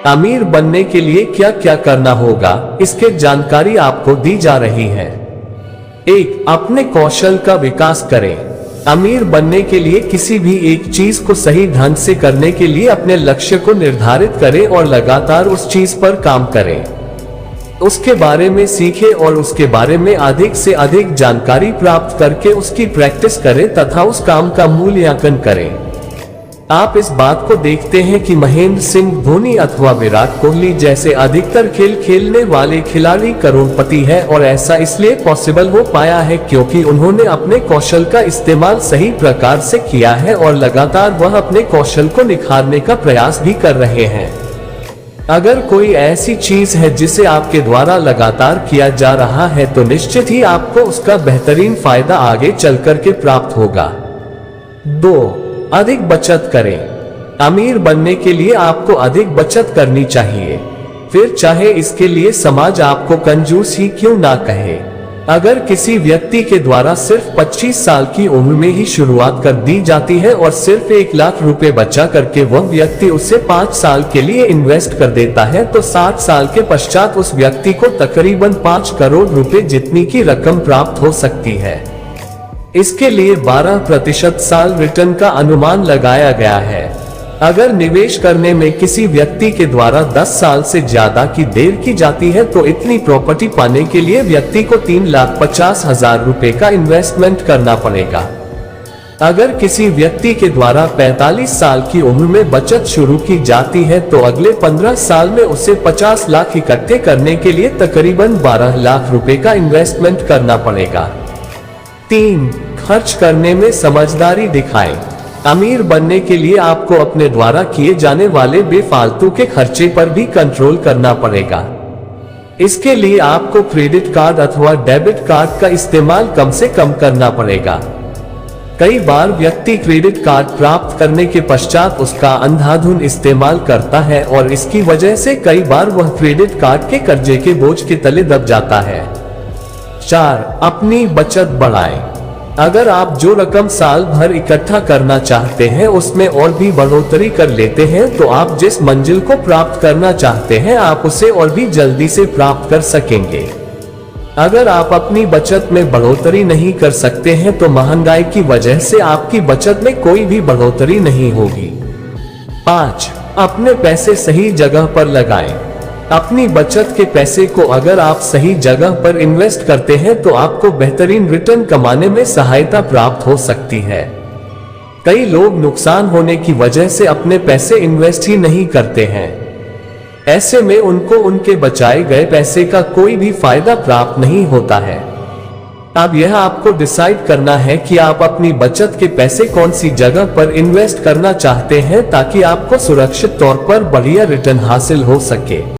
अमीर बनने के लिए क्या क्या करना होगा, इसके जानकारी आपको दी जा रही है। 1. अपने कौशल का विकास करें। अमीर बनने के लिए किसी भी एक चीज को सही ढंग से करने के लिए अपने लक्ष्य को निर्धारित करें और लगातार उस चीज पर काम करें। उसके बारे में सीखें और उसके बारे में अधिक से अधिक जानकारी प्राप्त करके उसकी प्रैक्टिस करें तथा उस काम का मूल्यांकन करें। आप इस बात को देखते हैं कि महेंद्र सिंह धोनी अथवा विराट कोहली जैसे अधिकतर खेल खेलने वाले खिलाड़ी करोड़पति है, और ऐसा इसलिए पॉसिबल हो पाया है क्योंकि उन्होंने अपने कौशल का इस्तेमाल सही प्रकार से किया है और लगातार वह अपने कौशल को निखारने का प्रयास भी कर रहे हैं। अगर कोई ऐसी चीज है जिसे आपके द्वारा लगातार किया जा रहा है तो निश्चित ही आपको उसका बेहतरीन फायदा आगे चल करके प्राप्त होगा। 2. अधिक बचत करें। अमीर बनने के लिए आपको अधिक बचत करनी चाहिए, फिर चाहे इसके लिए समाज आपको कंजूस ही क्यों ना कहे। अगर किसी व्यक्ति के द्वारा सिर्फ 25 साल की उम्र में ही शुरुआत कर दी जाती है और सिर्फ 1 लाख रुपए बचा करके वह व्यक्ति उसे 5 साल के लिए इन्वेस्ट कर देता है तो 60 साल के पश्चात उस व्यक्ति को तकरीबन 5 करोड़ रुपए जितनी की रकम प्राप्त हो सकती है। इसके लिए 12% साल रिटर्न का अनुमान लगाया गया है। अगर निवेश करने में किसी व्यक्ति के द्वारा 10 साल से ज्यादा की देर की जाती है तो इतनी प्रॉपर्टी पाने के लिए व्यक्ति को 3,50,000 रुपए का इन्वेस्टमेंट करना पड़ेगा। अगर किसी व्यक्ति के द्वारा 45 साल की उम्र में बचत शुरू की जाती है तो अगले 15 साल में उसे 50 लाख इकट्ठे करने के लिए तकरीबन 12 लाख रुपए का इन्वेस्टमेंट करना पड़ेगा। 3. खर्च करने में समझदारी दिखाएं। अमीर बनने के लिए आपको अपने द्वारा किए जाने वाले बेफालतू के खर्चे पर भी कंट्रोल करना पड़ेगा। इसके लिए आपको क्रेडिट कार्ड अथवा डेबिट कार्ड का इस्तेमाल कम से कम करना पड़ेगा। कई बार व्यक्ति क्रेडिट कार्ड प्राप्त करने के पश्चात उसका अंधाधुंध इस्तेमाल करता है और इसकी वजह से कई बार वह क्रेडिट कार्ड के कर्जे के बोझ के तले दब जाता है। 4. अपनी बचत बढ़ाएं। अगर आप जो रकम साल भर इकट्ठा करना चाहते हैं उसमें और भी बढ़ोतरी कर लेते हैं तो आप जिस मंजिल को प्राप्त करना चाहते हैं आप उसे और भी जल्दी से प्राप्त कर सकेंगे। अगर आप अपनी बचत में बढ़ोतरी नहीं कर सकते हैं तो महंगाई की वजह से आपकी बचत में कोई भी बढ़ोतरी नहीं होगी। 5. अपने पैसे सही जगह पर लगाएं। अपनी बचत के पैसे को अगर आप सही जगह पर इन्वेस्ट करते हैं तो आपको बेहतरीन रिटर्न कमाने में सहायता प्राप्त हो सकती है। कई लोग नुकसान होने की वजह से अपने पैसे इन्वेस्ट ही नहीं करते हैं। ऐसे में उनको उनके बचाए गए पैसे का कोई भी फायदा प्राप्त नहीं होता है। अब यह आपको डिसाइड करना है कि आप अपनी बचत के पैसे कौन सी जगह पर इन्वेस्ट करना चाहते हैं ताकि आपको सुरक्षित तौर पर बढ़िया रिटर्न हासिल हो सके।